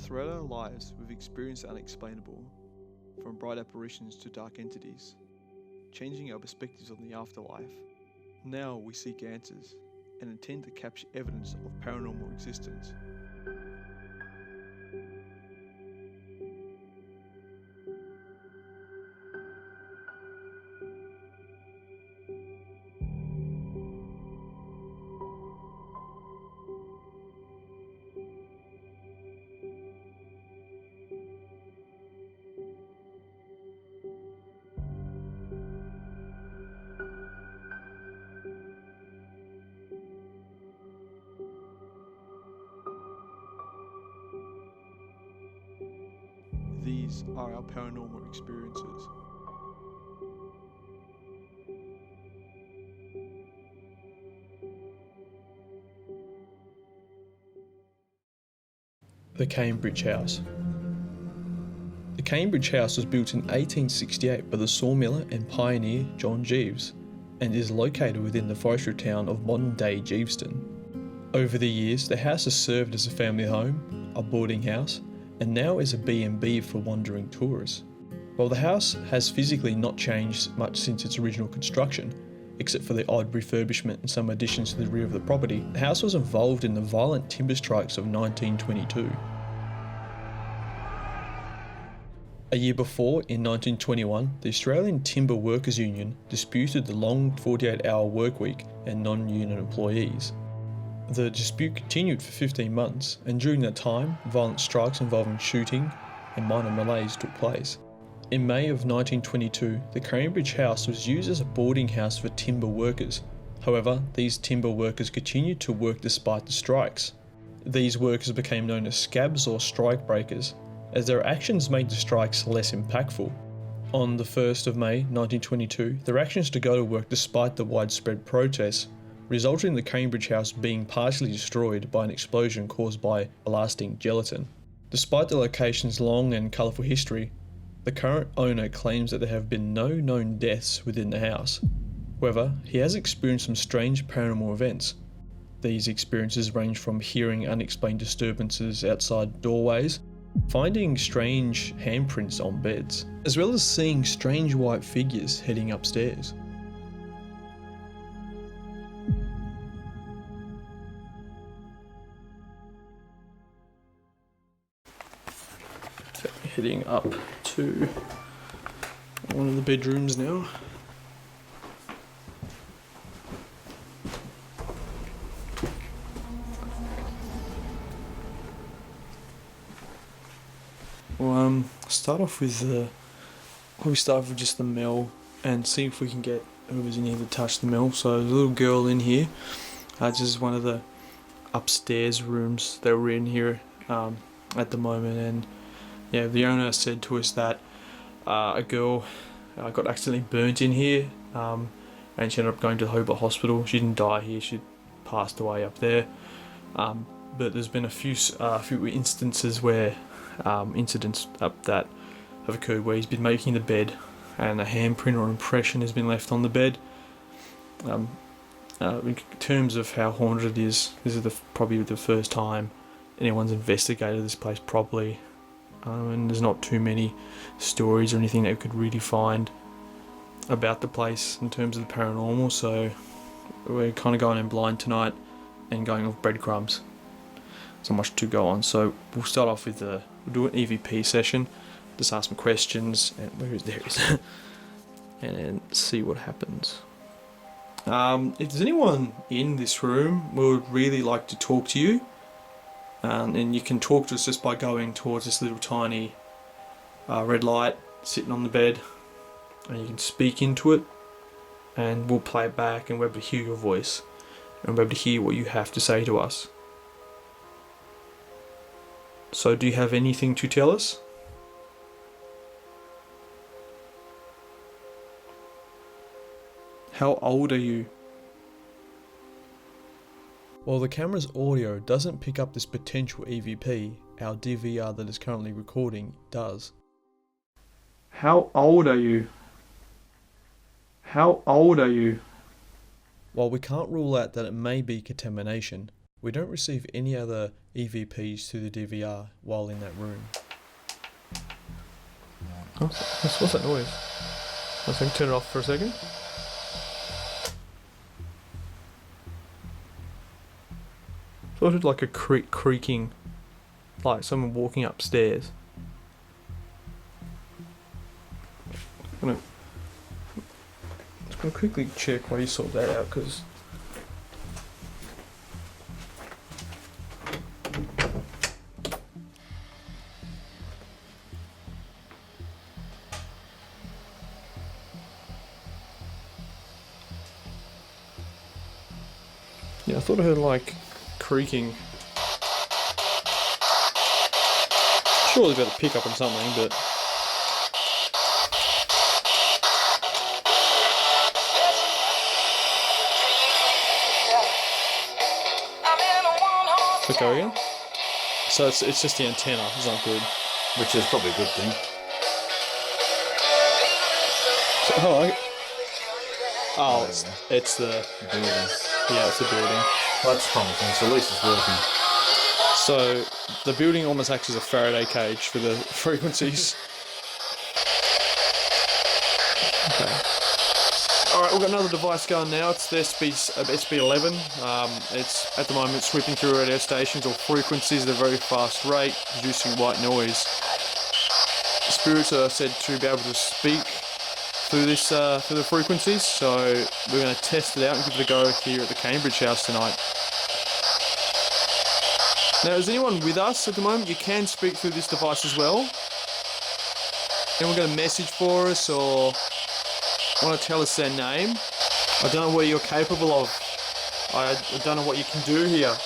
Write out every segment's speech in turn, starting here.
Throughout our lives, we've experienced the unexplainable, from bright apparitions to dark entities, changing our perspectives on the afterlife. Now we seek answers and intend to capture evidence of paranormal existence. These are our paranormal experiences. The Cambridge House. The Cambridge House was built in 1868 by the sawmiller and pioneer J.Geeves and is located within the forestry town of modern-day Geeveston. Over the years, the house has served as a family home, a boarding house, and now is a B&B for wandering tourists. While the house has physically not changed much since its original construction, except for the odd refurbishment and some additions to the rear of the property, the house was involved in the violent timber strikes of 1922. A year before, in 1921, the Australian Timber Workers Union disputed the long 48-hour work week and non-union employees. The dispute continued for 15 months, and during that time, violent strikes involving shooting and minor melees took place. In May of 1922, the Cambridge House was used as a boarding house for timber workers. However, these timber workers continued to work despite the strikes. These workers became known as scabs or strike breakers, as their actions made the strikes less impactful. On the 1st of May 1922, their actions to go to work despite the widespread protests resulted in the Cambridge House being partially destroyed by an explosion caused by blasting gelatin. Despite the location's long and colourful history, the current owner claims that there have been no known deaths within the house. However, he has experienced some strange paranormal events. These experiences range from hearing unexplained disturbances outside doorways, finding strange handprints on beds, as well as seeing strange white figures heading upstairs. Heading up to one of the bedrooms now. We'll start off with probably start off with just the mill and see if we can get whoever's in here to touch the mill. So there's a little girl in here. This is one of the upstairs rooms that we're in here at the moment, and yeah, the owner said to us that a girl got accidentally burnt in here, and she ended up going to the Hobart Hospital. She didn't die here; she passed away up there. But there's been a few instances where incidents up that have occurred where he's been making the bed, and a handprint or impression has been left on the bed. In terms of how haunted it is, this is probably the first time anyone's investigated this place properly. And there's not too many stories or anything that we could really find about the place in terms of the paranormal, so we're kind of going in blind tonight and going off breadcrumbs. So much to go on. So we'll start off with we'll do an EVP session, just ask some questions, and there is and see what happens. If there's anyone in this room, we would really like to talk to you. And you can talk to us just by going towards this little tiny red light sitting on the bed, and you can speak into it, and we'll play it back, and we'll be able to hear your voice, and we'll be able to hear what you have to say to us. So do you have anything to tell us? How old are you? While the camera's audio doesn't pick up this potential EVP, our DVR that is currently recording does. How old are you? How old are you? While we can't rule out that it may be contamination, we don't receive any other EVPs to the DVR while in that room. Oh, what's that noise? I think turn it off for a second. Sort of like a creaking, like someone walking upstairs. I'm just gonna quickly check while you sort that out, because yeah, I thought I heard like creaking. Surely got to pick up on something, but click go again. So it's just the antenna. It's not good. Which is probably a good thing. So, hello. Oh, it's the Building. yeah, it's the building. Well, that's promising, so at least it's working. So the building almost acts as a Faraday cage for the frequencies. Okay. Alright, we've got another device going now. It's the SB11. It's at the moment sweeping through radio stations or frequencies at a very fast rate, producing white noise. Spirits are said to be able to speak through this through the frequencies, so we're going to test it out and give it a go here at the Cambridge house tonight. Now, is anyone with us at the moment? You can speak through this device as well. Anyone got a message for us or want to tell us their name? I don't know what you're capable of. I don't know what you can do here.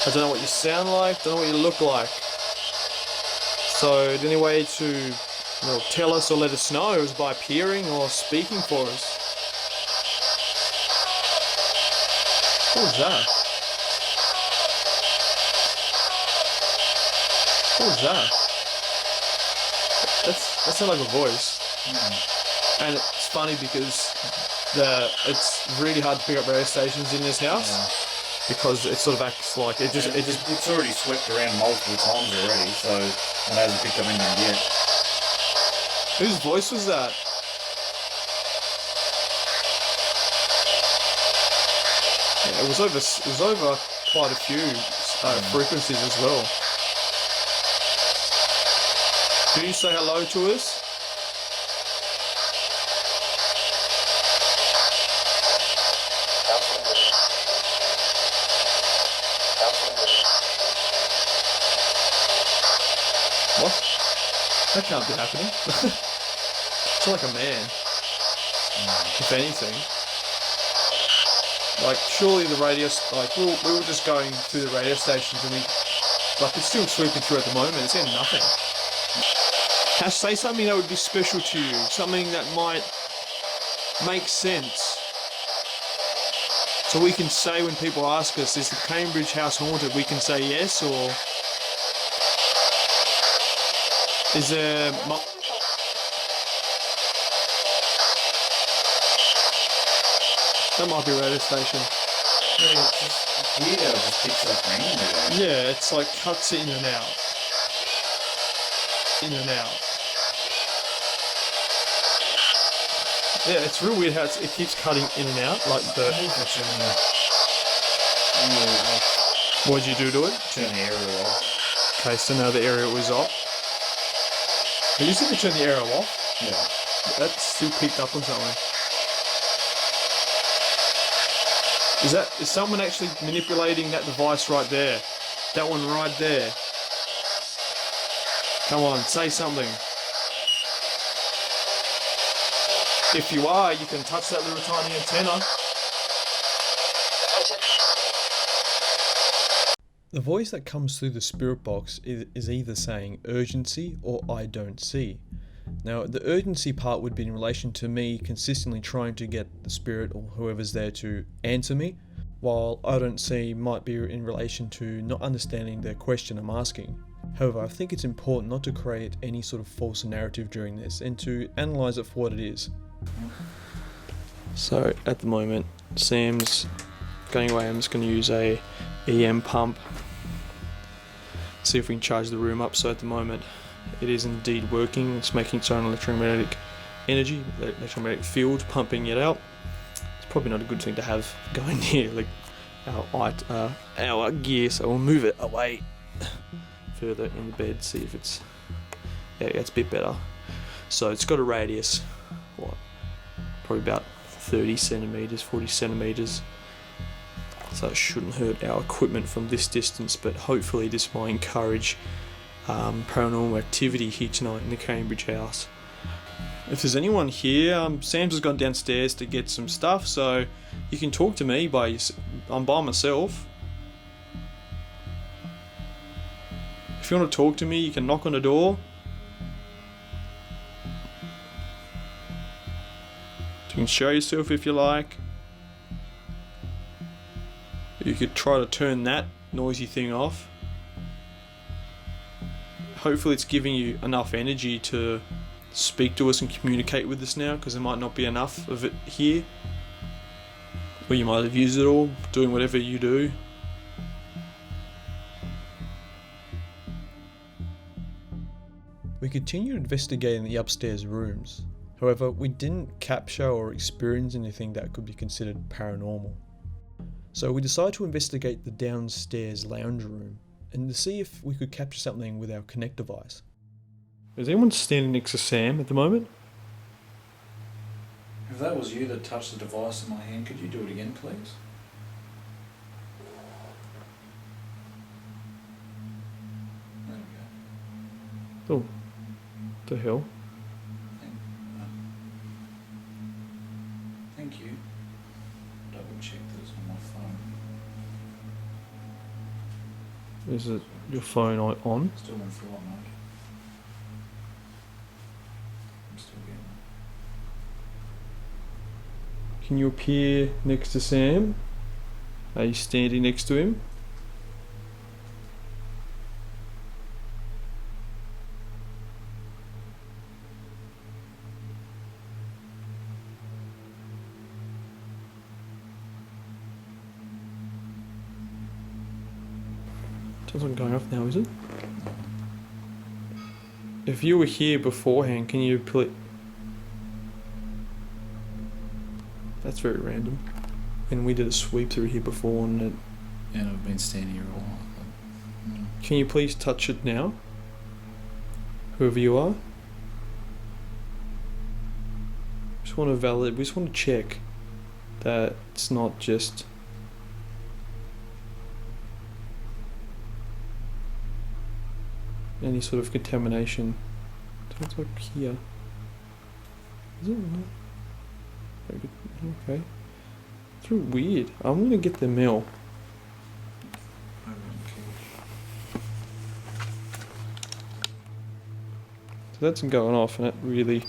I don't know what you sound like, don't know what you look like. So, is there any way to tell us or let us know? Is it by appearing or speaking for us? What was that? What was that? That sounded like a voice. And it's funny because it's really hard to pick up radio stations in this house because it sort of acts like it's already swept around multiple times already, so it hasn't picked up anything yet. Whose voice was that? Yeah, it was over quite a few frequencies as well. Can you say hello to us? What? That can't be happening. It's like a man. If anything. Like, surely the radio, we were just going through the radio stations and it's still sweeping through at the moment, it's saying nothing. Say something that would be special to you, something that might make sense. So we can say when people ask us, is the Cambridge house haunted, we can say yes, or is there... That might be a radio station. Yeah, it's just weird how it just picks up randomly. Yeah, it's like cuts in and out. In and out. Yeah, it's real weird how it keeps cutting in and out, like the... What'd you do to it? Turn the aerial off. Okay, so now the aerial was off. But you said to turn the aerial off? Yeah. That's still picked up on something. Is someone actually manipulating that device right there? That one right there? Come on, say something. If you are, you can touch that little tiny antenna. The voice that comes through the spirit box is either saying urgency or I don't see. Now, the urgency part would be in relation to me consistently trying to get the spirit or whoever's there to answer me, while I don't see might be in relation to not understanding the question I'm asking. However, I think it's important not to create any sort of false narrative during this and to analyse it for what it is. So, at the moment, Sam's going away, I'm just going to use a EM pump. See if we can charge the room up. So at the moment, it is indeed working. It's making its own electromagnetic energy, electromagnetic field, pumping it out. It's probably not a good thing to have going near like our gear, so we'll move it away further in the bed, see if it's it's a bit better. So it's got a radius, probably about 30 centimeters, 40 centimeters. So it shouldn't hurt our equipment from this distance, but hopefully this might encourage paranormal activity here tonight in the Cambridge house. If there's anyone here, Sam's has gone downstairs to get some stuff, so you can talk to me I'm by myself. If you want to talk to me, you can knock on the door. You can show yourself if you like. You could try to turn that noisy thing off. Hopefully it's giving you enough energy to speak to us and communicate with us now, because there might not be enough of it here. Or you might have used it all, doing whatever you do. We continued investigating the upstairs rooms. However, we didn't capture or experience anything that could be considered paranormal. So we decided to investigate the downstairs lounge room and to see if we could capture something with our Connect device. Is anyone standing next to Sam at the moment? If that was you that touched the device in my hand, could you do it again, please? There we go. Oh, the hell? Thank you. Double check that it's on my phone. Is it your phone on? Still on flight mode. I'm still getting it. Can you appear next to Sam? Are you standing next to him? Doesn't going off now, is it? If you were here beforehand, can you play? That's very random. And we did a sweep through here before, and it... Yeah, I've been standing here all while. Can you please touch it now? Whoever you are. Just want to validate. We just want to check that it's not just. Any sort of contamination. Sounds like here. Is it not? Okay. It's real weird. I'm gonna get the mill. So that's going off, and that really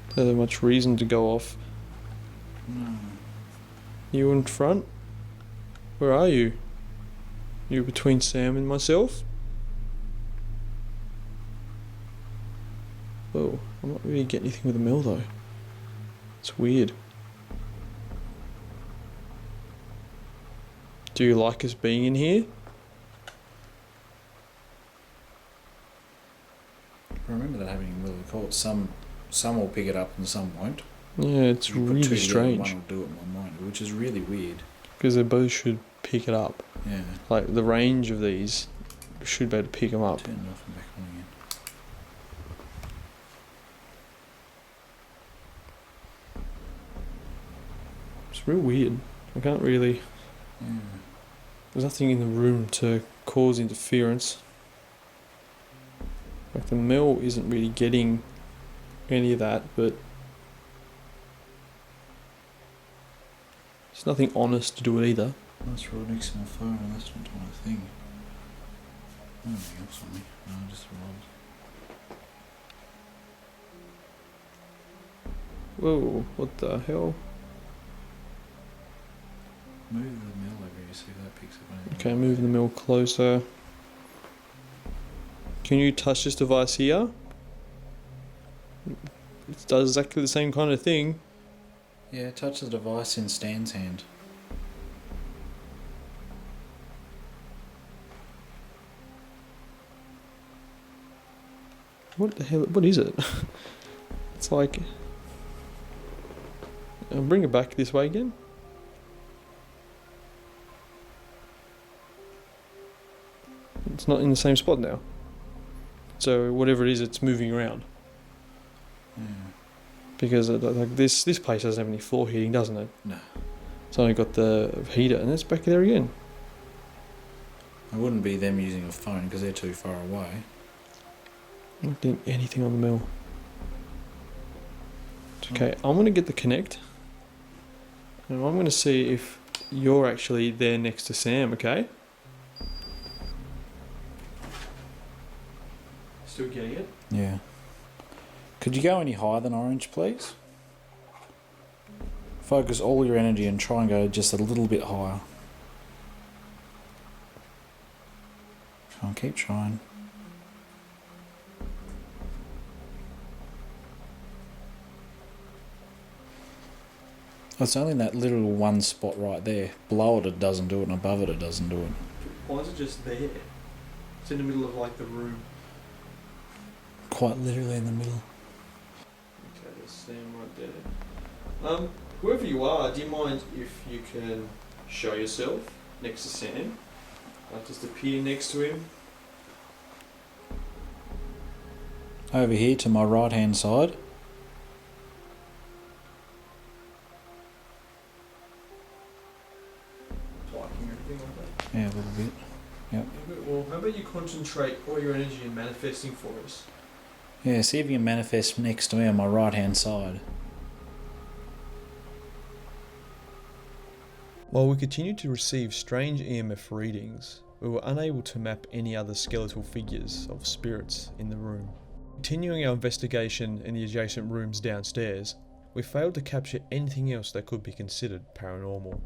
doesn't have much reason to go off. No. You in front? Where are you? You between Sam and myself? Whoa, I'm not really getting anything with the mill though. It's weird. Do you like us being in here? I remember that happening in Willie Court. Some will pick it up and some won't. Yeah, it's You put really two together, strange. one will do it and one won't, which is really weird. Because they both should pick it up. Yeah. Like the range of these should be able to pick them up. Turn it off and back on again. It's real weird. I can't really... Yeah. There's nothing in the room to cause interference. Like the mill isn't really getting any of that, but there's nothing honest to do it either. That's right next to my phone and that's not doing a thing. Nothing else on me. No, just rolled. Whoa, what the hell? Move the mill over here, see if that picks up anything. Okay, moving the mill closer. Can you touch this device here? It does exactly the same kind of thing. Yeah, touch the device in Stan's hand. What the hell? What is it? It's like... I'll bring it back this way again. It's not in the same spot now. So whatever it is, it's moving around. Yeah. Because like this place doesn't have any floor heating, doesn't it? No. It's only got the heater, and it's back there again. It wouldn't be them using a phone because they're too far away. I'm not getting anything on the mill. Okay, I'm going to get the Connect. And I'm going to see if you're actually there next to Sam, okay? Still getting it? Yeah. Could you go any higher than orange, please? Focus all your energy and try and go just a little bit higher. Try and keep trying. It's only that little one spot right there. Below it doesn't do it, and above it doesn't do it. Why is it just there? It's in the middle of like the room. Quite literally in the middle. Okay, there's Sam right there. Whoever you are, do you mind if you can show yourself next to Sam? Like just appear next to him. Over here to my right hand side. Liking everything like that. Yeah, a little bit. Yep. Yeah, well, how about you concentrate all your energy in manifesting for us? Yeah, see if you can manifest next to me on my right hand side. While we continued to receive strange EMF readings, we were unable to map any other skeletal figures of spirits in the room. Continuing our investigation in the adjacent rooms downstairs, we failed to capture anything else that could be considered paranormal.